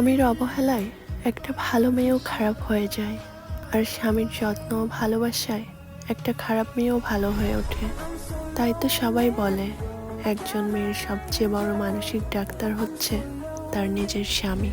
স্বামীর অবহেলায় একটা ভালো মেয়েও খারাপ হয়ে যায়, আর স্বামীর যত্ন ও ভালোবাসায় একটা খারাপ মেয়েও ভালো হয়ে ওঠে। তাই তো সবাই বলে একজন মেয়ের সবচেয়ে বড় মানসিক ডাক্তার হচ্ছে তার নিজের স্বামী।